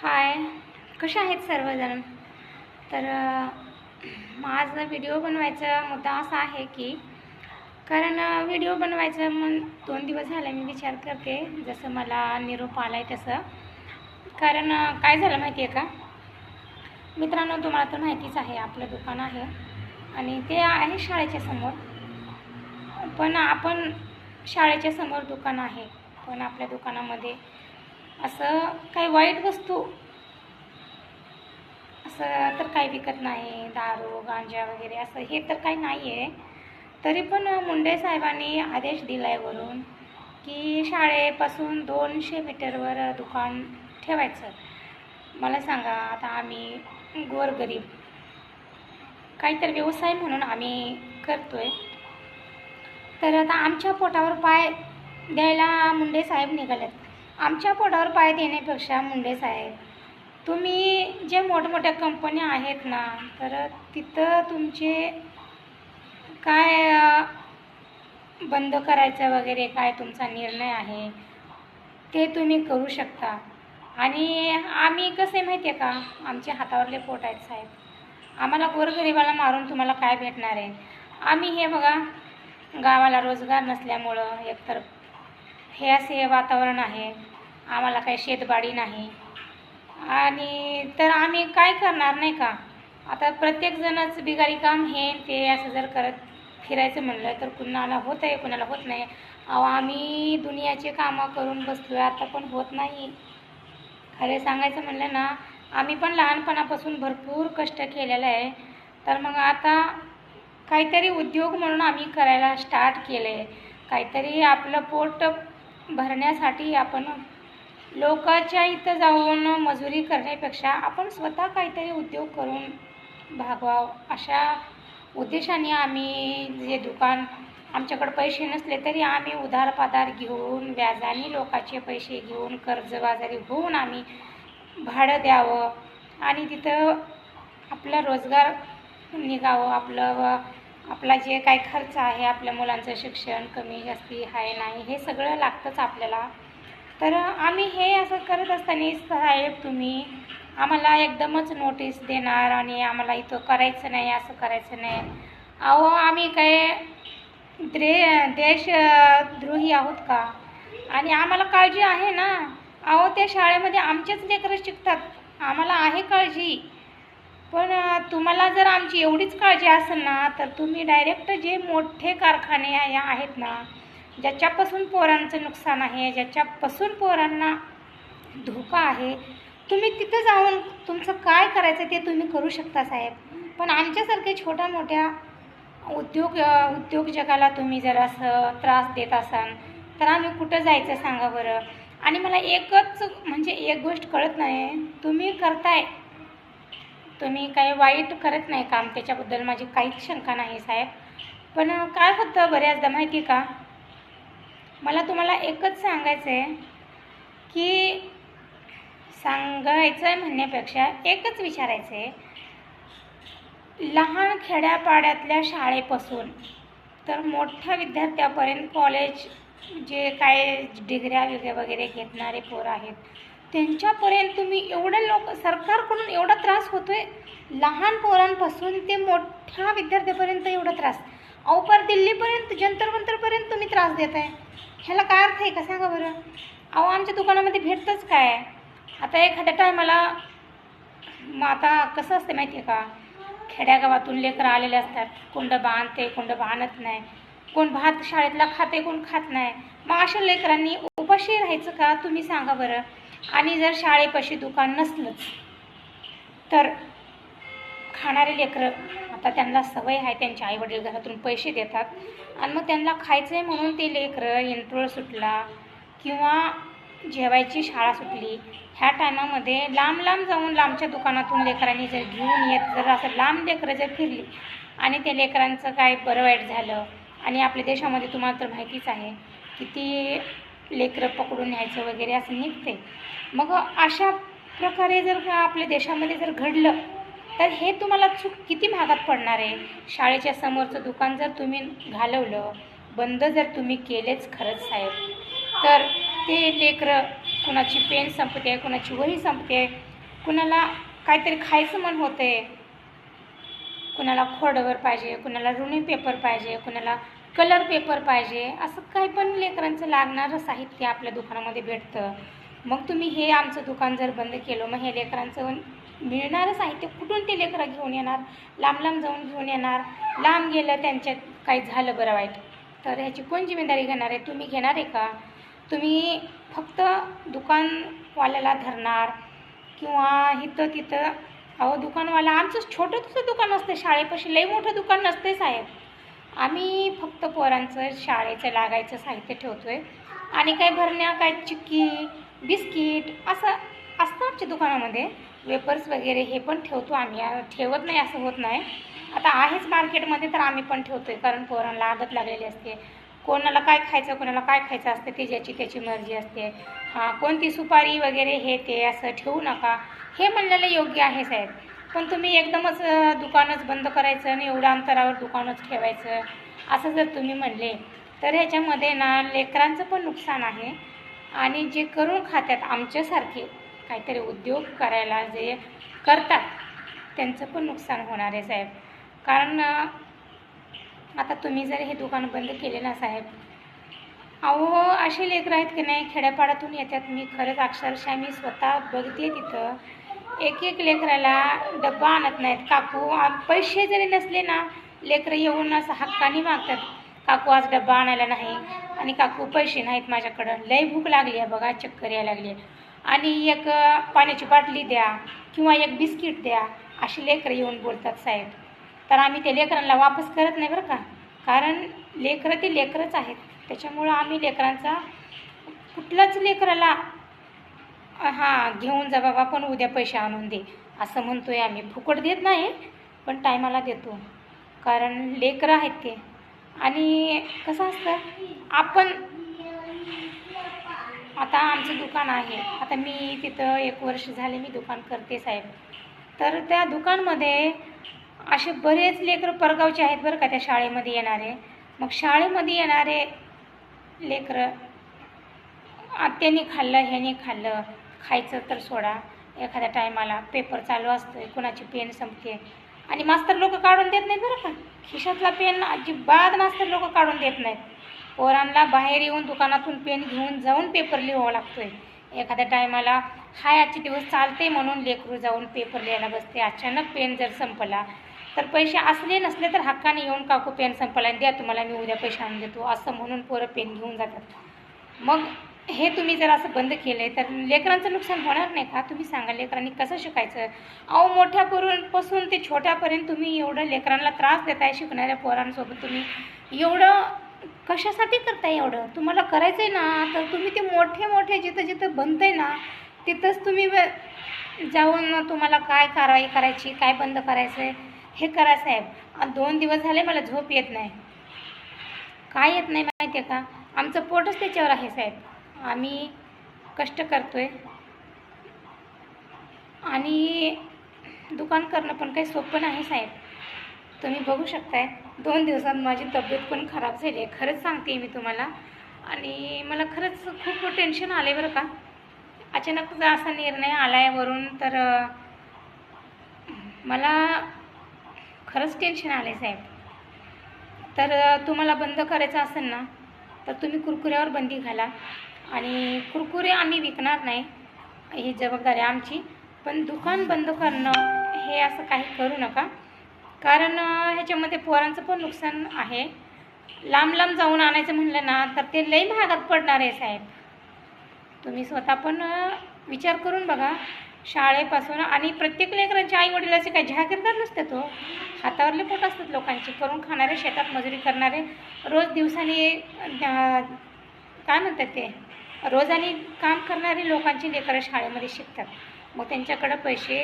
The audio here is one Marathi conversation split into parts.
हाय, कसे आहेत सर्वजण? तर माझा व्हिडिओ बनवायचा मुद्दा असा आहे की कारण व्हिडिओ बनवायचा मग 2 दिवस झाले मी विचार करते, जसं मला निरोप आला आहे तसं. कारण काय झालं माहिती आहे का मित्रांनो, तुम्हाला तर माहितीच आहे आपलं दुकान आहे आणि ते आहे शाळेच्या समोर. पण आपण शाळेच्या समोर दुकान आहे, पण आपल्या दुकानामध्ये असं काही वाईट वस्तू असं तर काही विकत नाही. दारू गांजा वगैरे असं हे तर काही नाही आहे. तरी पण मुंडे साहेबांनी आदेश दिला आहे वरून की शाळेपासून 200 मीटरवर दुकान ठेवायचं. मला सांगा, आता आम्ही गोरगरीब काहीतरी व्यवसाय म्हणून आम्ही करतोय, तर आता आमच्या पोटावर पाय द्यायला मुंडे साहेब निघालेत. आमच्या पोटावर पाय देण्यापेक्षा मुंडे साहेब, तुम्ही जे मोठमोठ्या कंपन्या आहेत ना, तर तिथं तुमचे काय बंद करायचं वगैरे काय तुमचा निर्णय आहे ते तुम्ही करू शकता. आणि आम्ही कसे माहिती आहे का, आमच्या हातावरले पोट आहेत साहेब. आम्हाला गोरगरिबाला मारून तुम्हाला काय भेटणार आहे? आम्ही हे बघा, गावाला रोजगार नसल्यामुळं एकतर हे असे वातावरण आहे, आम्हाला काही शेतबाडी नाही आणि तर आम्ही काय करणार नाही का. आता प्रत्येकजणच बिगारी काम हे ते असं जर करत फिरायचं म्हणलं तर कुणाला होत आहे, कुणाला होत नाही. आम्ही दुनियाचे कामं करून बसलो आहे, आता पण होत नाही. खरे सांगायचं म्हणलं ना, आम्ही पण लहानपणापासून भरपूर कष्ट केलेलं आहे. तर मग आता काहीतरी उद्योग म्हणून आम्ही करायला स्टार्ट केलं आहे. काहीतरी आपलं पोट भरण्यासाठी आपण लोकांच्या इथं जाऊन मजुरी करण्यापेक्षा आपण स्वतः काहीतरी उद्योग करून भागवावं, अशा उद्देशाने आम्ही जे दुकान, आमच्याकडे पैसे नसले तरी आम्ही उधार पाधार घेऊन, व्याजाने लोकांचे पैसे घेऊन, कर्जबाजारी होऊन आम्ही भाडं द्यावं आणि तिथं आपला रोजगार निघावं. आपला जे काही खर्च आहे, आपल्या मुलांचं शिक्षण कमी जास्ती आहे नाही हे सगळं लागतंच आपल्याला. तर आम्ही हे असं करत असताना साहेब तुम्ही आम्हाला एकदमच नोटीस देणार आणि आम्हाला इथं करायचं नाही, असं करायचं नाही. अहो, आम्ही काय देशद्रोही आहोत का? आणि आम्हाला काळजी आहे ना. अहो, त्या शाळेमध्ये आमचेच लेकरं शिकतात, आम्हाला आहे काळजी. पण तुम्हाला जर आमची एवढीच काळजी असेल ना, तर तुम्ही डायरेक्ट जे मोठे कारखाने आहेत ना, ज्याच्यापासून पोरांचं नुकसान आहे, ज्याच्यापासून पोरांना धोका आहे, तुम्ही तिथं जाऊन तुमचं काय करायचं ते तुम्ही करू शकता साहेब. पण आमच्यासारखे छोट्या मोठ्या उद्योजकाला तुम्ही जर असं त्रास देत असाल तर आम्ही कुठं जायचं सांगा बरं. आणि मला एकच म्हणजे एक गोष्ट कळत नाही, तुम्ही करताय, तुम्ही काही वाईट करत नाही काम, त्याच्याबद्दल माझी काहीच शंका नाही साहेब. पण काय होतं बऱ्याचदा माहिती का, मला तुम्हाला एकच सांगायचं आहे की सांगायचं आहे म्हणण्यापेक्षा एकच विचारायचं आहे, लहान खेड्यापाड्यातल्या शाळेपासून तर मोठ्या विद्यार्थ्यापर्यंत, कॉलेज जे काय डिग्र्या वगैरे घेतणारे पोरं आहेत त्यांच्यापर्यंत तुम्ही एवढं सरकारकडून एवढा त्रास होतोय, लहान पोरांपासून ते मोठ्या विद्यार्थ्यापर्यंत एवढा त्रास. अहो, पर दिल्लीपर्यंत जंतर मंतरपर्यंत तुम्ही त्रास देत आहे. ह्याला काय अर्थ आहे का सांगा बरं. अहो, आमच्या दुकानामध्ये भेटतंच काय? आता एखाद्या टायमाला मग आता कसं असते माहिती आहे का, खेड्यागावातून लेकरं आलेले असतात, कोंड बांधते, कोंड बांधत नाही, कोण भात शाळेतला खाते, कोण खात नाही. मग अशा लेकरांनी उपाशी राहायचं का तुम्ही सांगा बरं. आणि जर शाळेपाशी दुकान नसलंच तर खाणारे लेकरं, आता त्यांना सवय आहे, त्यांचे आईवडील घरातून पैसे देतात आणि मग त्यांना खायचं आहे म्हणून ते लेकरं इंटरव्हल सुटला किंवा जेवायची शाळा सुटली, ह्या टायमामध्ये लांब लांब जाऊन लांबच्या दुकानातून लेकरांनी जर घेऊन येत, जर असं लांब लेकरं जर फिरली आणि त्या लेकरांचं काय बरं वाईट झालं, आणि आपल्या देशामध्ये तुम्हाला तर माहितीच आहे किती लेकरं पकडून न्यायचं वगैरे असं निघते. मग अशा प्रकारे जर आपल्या देशामध्ये जर घडलं तर हे तुम्हाला चूक किती महागात पडणार आहे. शाळेच्या समोरचं दुकान जर तुम्ही घालवलं, बंद जर तुम्ही केलेच खरंच साहेब, तर ते लेकरं कुणाची पेन संपते, कुणाची वही संपते, कुणाला काहीतरी खायचं मन होते, कुणाला खोडवर पाहिजे, कुणाला रुनी पेपर पाहिजे, कुणाला कलर पेपर पाहिजे, असं काही पण लेकरांचं लागणारं साहित्य आपल्या दुकानामध्ये भेटतं. मग तुम्ही हे आमचं दुकान जर बंद केलं, मग हे लेकरांचं मिळणारं साहित्य कुठून ते लेकरं घेऊन येणार? लांब लांब जाऊन घेऊन येणार. लांब गेलं त्यांच्यात काही झालं बरं वाईट तर ह्याची कोण जिम्मेदारी घेणार आहे? तुम्ही घेणार आहे का? तुम्ही फक्त दुकानवाल्याला धरणार किंवा इथं तिथं. अहो दुकानवाला आमचं छोटंसं दुकान असतं, शाळेपाशी लई मोठं दुकान नसते साहेब. आम्ही फक्त पोरांचं शाळेचं लागायचं साहित्य ठेवतो आहे आणि काही भरण्या, काय चिक्की, बिस्किट असं असतं आमच्या दुकानामध्ये. वेपर्स वगैरे हे पण ठेवतो आम्ही, ठेवत नाही असं होत नाही. आता आहेच मार्केटमध्ये तर आम्ही पण ठेवतो आहे, कारण पोरांना आदत लागलेली असते. कोणाला काय खायचं, कोणाला काय खायचं असते ते ज्याची त्याची मर्जी असते. हां, कोणती सुपारी वगैरे हे ते असं ठेवू नका हे म्हणलेलं योग्य आहे साहेब. पण तुम्ही एकदमच दुकानच बंद करायचं आणि एवढ्या अंतरावर दुकानच ठेवायचं असं जर तुम्ही म्हणले तर ह्याच्यामध्ये ना लेकरांचं पण नुकसान आहे आणि जे करून खात्यात आमच्यासारखे काहीतरी उद्योग करायला जे करतात त्यांचं पण नुकसान होणार आहे साहेब. कारण आता तुम्ही जर हे दुकान बंद केले ना साहेब, अहो असे लेकरं आहेत की नाही खेड्यापाड्यातून येतात. मी खरंच अक्षरशः मी स्वतः बघते तिथं एक एक लेकराला डब्बा आणत नाहीत. काकू पैसे जरी नसले ना लेकरं येऊन असं हक्काने मागतात, काकू आज डब्बा आणायला नाही आणि काकू पैसे नाहीत माझ्याकडं, लई भूक लागली आहे बघा, चक्कर यायला लागली आहे आणि एक पाण्याची बाटली द्या किंवा एक बिस्किट द्या, अशी लेकरं येऊन बोलतात साहेब. तर आम्ही ते लेकरांना वापस करत नाही बरं का, कारण लेकरं ते लेकरंच आहेत. त्याच्यामुळं आम्ही लेकरांचा कुठल्याच लेकराला हां घेऊन जा बाबा पण उद्या पैसे आणून दे असं म्हणतो आहे आम्ही. फुकट देत नाही पण टायमाला देतो, कारण लेकरं आहेत ते. आणि कसं असतं आपण आता आमचं दुकान आहे, आता मी तिथं 1 वर्ष झाले मी दुकान करते साहेब. तर त्या दुकानमध्ये असे बरेच लेकरं परगावचे आहेत बरं का त्या शाळेमध्ये येणारे. मग शाळेमध्ये येणारे लेकरं त्यांनी खाल्लं ह्याने खाल्लं, खायचं तर सोडा. एखाद्या टायमाला पेपर चालू असतो, कोणाची पेन संपते आणि मास्तर लोक काढून देत नाहीत बरं का. खिशातला पेन अजिबात मास्तर लोक काढून देत नाहीत. पोरांना बाहेर येऊन दुकानातून पेन घेऊन जाऊन पेपर लिहावा लागतोय. एखाद्या टायमाला हाय आजचे दिवस चालते म्हणून लेकरू जाऊन पेपर लिहायला बसते. अचानक पेन जर संपला तर पैसे असले नसले तर हक्काने येऊन काकू पेन संपला द्या तुम्हाला, मी उद्या पैसे आणून देतो असं म्हणून पोरं पेन घेऊन जातात. मग हे तुम्ही जर असं बंद केले तर लेकरांचं नुकसान होणार नाही का? तुम्ही सांगा लेकरांनी कसं शिकायचं? अहो मोठ्यापासून ते छोट्यापर्यंत तुम्ही एवढं लेकरांना त्रास देताय. शिकणाऱ्या पोरांसोबत तुम्ही एवढं कशासाठी करताय? एवढं तुम्हाला करायचं आहे ना तर तुम्ही ते मोठे मोठे जिथं जिथं बनतंय ना तिथंच तुम्ही जाऊन तुम्हाला काय कारवाई करायची, काय बंद करायचं आहे हे करा साहेब. 2 दिवस झाले मला झोप येत नाही. काय येत नाही माहिती आहे का? आमचं पोटच त्याच्यावर आहे साहेब. आम्ही कष्ट करतोय आणि दुकान करणं पण काही सोपं नाही साहेब. तुम्ही बघू शकताय 2 दिवसात माझी तब्येत पण खराब झाली आहे, खरंच सांगते मी तुम्हाला. आणि मला खरंच खूप टेन्शन आलं आहे बरं का. अचानक असा निर्णय आला आहे वरून तर मला खरंच टेन्शन आलं आहे साहेब. तर तुम्हाला बंद करायचं असेल ना तर तुम्ही कुरकुऱ्यावर बंदी घाला आणि कुरकुरे आम्ही विकणार नाही, ही जबाबदारी आमची. पण दुकान बंद करणं हे असं काही करू नका, कारण ह्याच्यामध्ये पोरांचं पण नुकसान आहे. लांब लांब जाऊन आणायचं म्हणलं ना तर ते लई महागात पडणार आहे साहेब. तुम्ही स्वतः पण विचार करून बघा. शाळेपासून आणि प्रत्येक लेकरांच्या आई वडिलाचे काही जागीरदार नसते, तो हातावरले पोट असतात लोकांची, करून खाणारे, शेतात मजुरी करणारे, रोज दिवसाने काय म्हणतात ते रोजानी काम करणारे लोकांची लेकरं शाळेमध्ये शिकतात. मग त्यांच्याकडं पैसे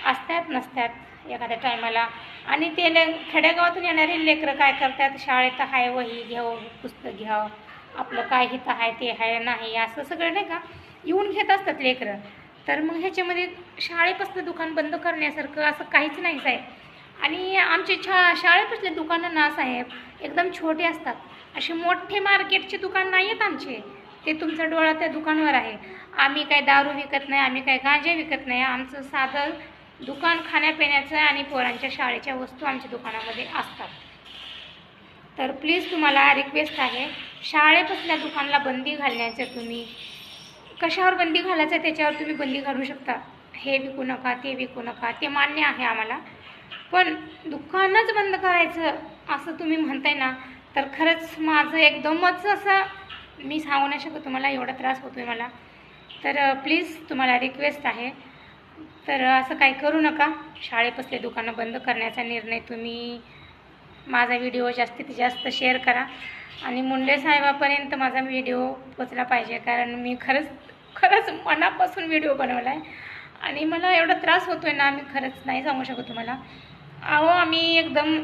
असतात नसतात एखाद्या टायमाला. आणि ते खेडेगावातून येणारे लेकरं काय करतात, शाळेत आहे वही घ्यावं, पुस्तक घ्यावं, आपलं काय हिथं आहे ते आहे नाही असं सगळं नाही का येऊन घेत असतात लेकरं. तर मग ह्याच्यामध्ये शाळेपासून दुकान बंद करण्यासारखं असं काहीच नाही साहेब. आणि आमचे शाळेपासले दुकानं ना साहेब एकदम छोटे असतात, असे मोठे मार्केटचे दुकान नाही आहेत आमचे. ते तुमचा डोळा त्या दुकानावर आहे. आम्ही काय दारू विकत नाही, आम्ही काय गांजा विकत नाही. आमचं साधं दुकान खाण्यापिण्याचं आणि पोरांच्या शाळेच्या वस्तू आमच्या दुकानामध्ये असतात. तर प्लीज तुम्हाला रिक्वेस्ट आहे, शाळेपासल्या दुकानाला बंदी घालण्याचं तुम्ही कशावर बंदी घालायचं त्याच्यावर तुम्ही बंदी घालू शकता. हे विकू नका, ते विकू नका, ते मान्य आहे आम्हाला. पण दुकानच बंद करायचं असं तुम्ही म्हणताय ना, तर खरंच माझं एकदमच असं मी सांगू नाही शकत तुम्हाला, एवढा त्रास होतो आहे मला. तर प्लीज तुम्हाला रिक्वेस्ट आहे, तर असं काही करू नका. शाळेपासले दुकानं बंद करण्याचा निर्णय तुम्ही माझा व्हिडिओ जास्तीत जास्त शेअर करा आणि मुंडे साहेबापर्यंत माझा व्हिडिओ पोचला पाहिजे. कारण मी खरंच मनापासून व्हिडिओ बनवला आहे आणि मला एवढा त्रास होतो आहे ना, मी खरंच नाही सांगू शकत तुम्हाला. अहो, आम्ही एकदम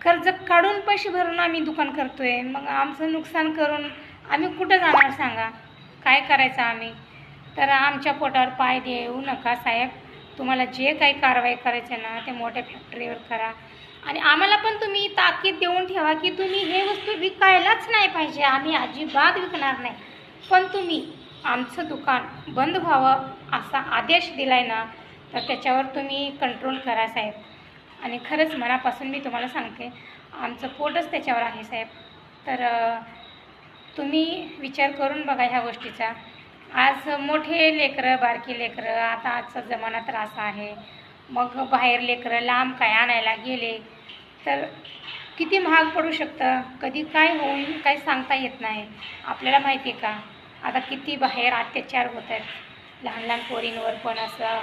कर्ज काढून पैसे भरून आम्ही दुकान करतो आहे. मग आमचं नुकसान करून आम्ही कुठं जाणार सांगा? काय करायचं आम्ही? तर आमच्या पोटावर पाय देऊ नका साहेब. तुम्हाला जे काही कारवाई करायचं ना ते मोठ्या फॅक्टरीवर करा आणि आम्हाला पण तुम्ही ताकीद देऊन ठेवा की तुम्ही हे वस्तू विकायलाच नाही पाहिजे. आम्ही अजिबात विकणार नाही. पण तुम्ही आमचं दुकान बंद व्हावं असा आदेश दिलाय ना, तर त्याच्यावर तुम्ही कंट्रोल करा साहेब. आणि खरंच मनापासून मी तुम्हाला सांगते, आमचं पोटच त्याच्यावर आहे साहेब. तर तुम्ही विचार करून बघा ह्या गोष्टीचा. आज मोठे लेकरं, बारकी लेकरं, आता आजचा जमाना तर असा आहे. मग बाहेर लेकरं लांब काय आणायला गेले तर किती महाग पडू शकतं, कधी काय होईल काही सांगता येत नाही. आपल्याला माहिती आहे का, आता किती बाहेर अत्याचार होत आहेत, लहान लहान पोरींवर पण असं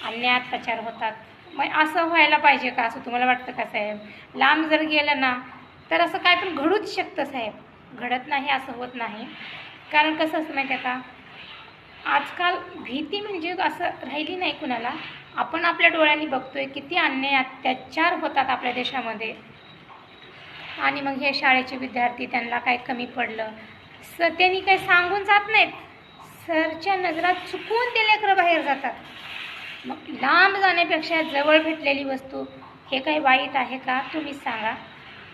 अन्याय अत्याचार होतात. मग असं व्हायला पाहिजे का, असं तुम्हाला वाटतं का साहेब? लांब जर गेलं ना तर असं काय पण घडूच शकतं साहेब. घडत नाही असं होत नाही. कारण कसं असं माहिती आहे का, आजकाल भीती म्हणजे असं राहिली नाही कुणाला. आपण आपल्या डोळ्यांनी बघतोय किती अन्याय अत्याचार होतात आपल्या देशामध्ये. आणि मग हे शाळेचे विद्यार्थी, त्यांना काय कमी पडलं त्यांनी काही सांगून जात नाहीत. सरच्या नजरात चुकून ते लेकरं बाहेर जातात. मग लांब जाण्यापेक्षा जवळ भेटलेली वस्तू हे काही वाईट आहे का? तुम्हीच सांगा.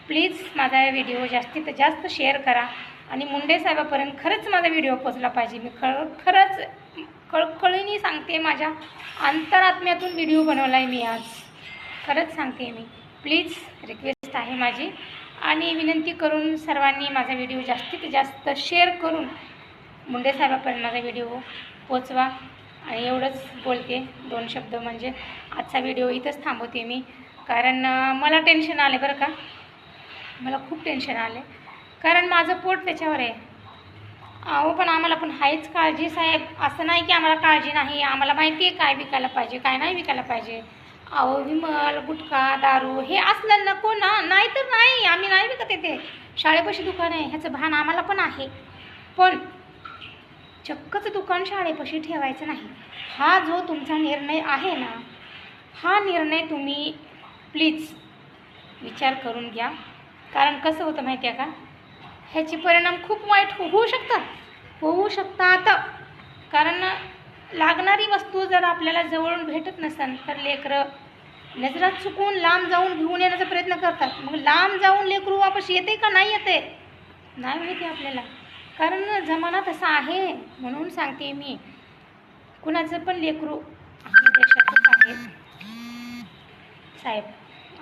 प्लीज माझा व्हिडिओ जास्तीत जास्त शेअर करा आणि मुंडे साहेबापर्यंत खरंच माझा व्हिडिओ पोचला पाहिजे. मी खरंच कळकळीने सांगते, माझ्या अंतरात्म्यातून व्हिडिओ बनवला आहे मी आज. खरंच सांगते मी. प्लीज रिक्वेस्ट आहे माझी आणि विनंती करून सर्वांनी माझा व्हिडिओ जास्तीत जास्त शेअर करून मुंडे साहेबापर्यंत माझा व्हिडिओ पोचवा. आणि एवढंच बोलते, 2 शब्द म्हणजे आजचा व्हिडिओ इथंच थांबवते मी. कारण मला टेन्शन आले बरं का, मला खूप टेन्शन आले. कारण माझं पोट त्याच्यावर आहे. अहो, पण आम्हाला पण आहेच काळजी साहेब. असं नाही की आम्हाला काळजी नाही. आम्हाला माहिती आहे काय विकायला पाहिजे, काय नाही विकायला पाहिजे. अहो, विमल, गुटखा, दारू हे असलं नको ना. नाही तर नाही, आम्ही नाही विकत येते. शाळेपाशी दुकान आहे ह्याचं भान आम्हाला पण आहे. पण चक्कच दुकान शाळेपाशी ठेवायचं नाही. हा जो तुमचा निर्णय आहे ना, हा निर्णय तुम्ही प्लीज विचार करून घ्या. कारण कसं होतं माहिती आहे का, ह्याचे परिणाम खूप वाईट होऊ शकतात. कारण लागणारी वस्तू जर आपल्याला जवळून भेटत नसेल तर लेकरं नजरात चुकून लांब जाऊन घेऊन येण्याचा प्रयत्न करतात. मग लांब जाऊन लेकरू वापस येते का नाही येते नाही माहिती आपल्याला. कारण जमाना तसा आहे. म्हणून सांगते मी, कुणाचं पण लेकरू आपल्या देशातच आहेत साहेब.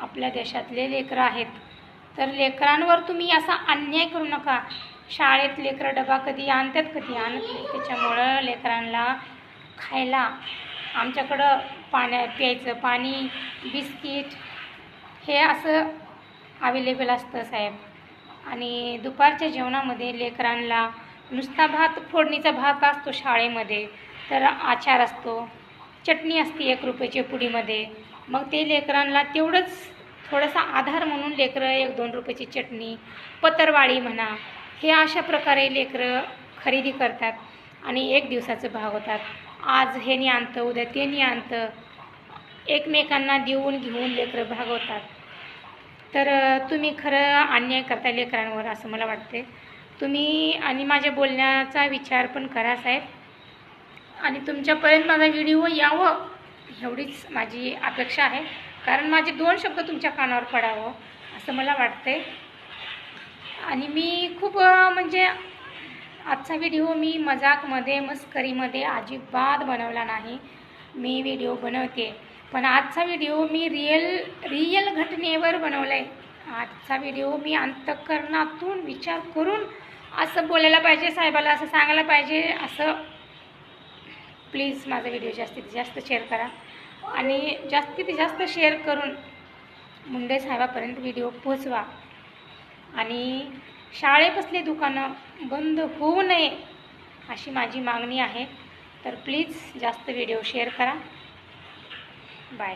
आपल्या देशातले लेकरं आहेत. तर लेकरांवर तुम्ही असा अन्याय करू नका. शाळेत लेकरं डबा कधी आणतात कधी आणत नाही. त्याच्यामुळं लेकरांना खायला आमच्याकडं प्यायचं पाणी, बिस्किट हे असं अवेलेबल असतं साहेब. आणि दुपारच्या जेवणामध्ये लेकरांना नुसता भात, फोडणीचा भात असतो शाळेमध्ये, तर आचार असतो, चटणी असते 1 रुपयाच्या पुडीमध्ये. मग ते लेकरांना तेवढंच थोडासा आधार म्हणून लेकरं 1-2 रुपयाची चटणी, पतरवाळी म्हणा, हे अशा प्रकारे लेकरं खरेदी करतात आणि 1 दिवसाचं भागवतात. आज हेनी आणतं, उद्या तेनी आणतं, एकमेकांना देऊन घेऊन लेकरं भागवतात. तर तुम्ही खरं अन्याय करता लेकरांवर असं मला वाटते. तुम्ही आणि माझ्या बोलण्याचा विचार पण करा साहेब. आणि तुमच्यापर्यंत माझा व्हिडिओ यावं एवढीच माझी अपेक्षा आहे. कारण माझे 2 शब्द तुमच्या कानावर पडावं असं मला वाटते. आणि मी खूप म्हणजे आजचा व्हिडिओ मी मजाकमध्ये मस्करीमध्ये अजिबात बनवला नाही. मी व्हिडिओ बनवते पण आजचा व्हिडिओ मी रियल घटनेवर बनवला आहे. आजचा व्हिडिओ मी अंतःकरणातून विचार करून असं बोलायला पाहिजे, साहेबाला असं सांगायला पाहिजे. असं प्लीज माझा व्हिडिओ जास्तीत जास्त शेअर करा आणि जास्तीत जास्त शेअर करून मुंडे साहेबापर्यंत व्हिडिओ पोहोचवा. आणि शाळेपासली दुकानं बंद होऊ नये अशी माझी मागणी आहे. तर प्लीज जास्त व्हिडिओ शेअर करा. बाय.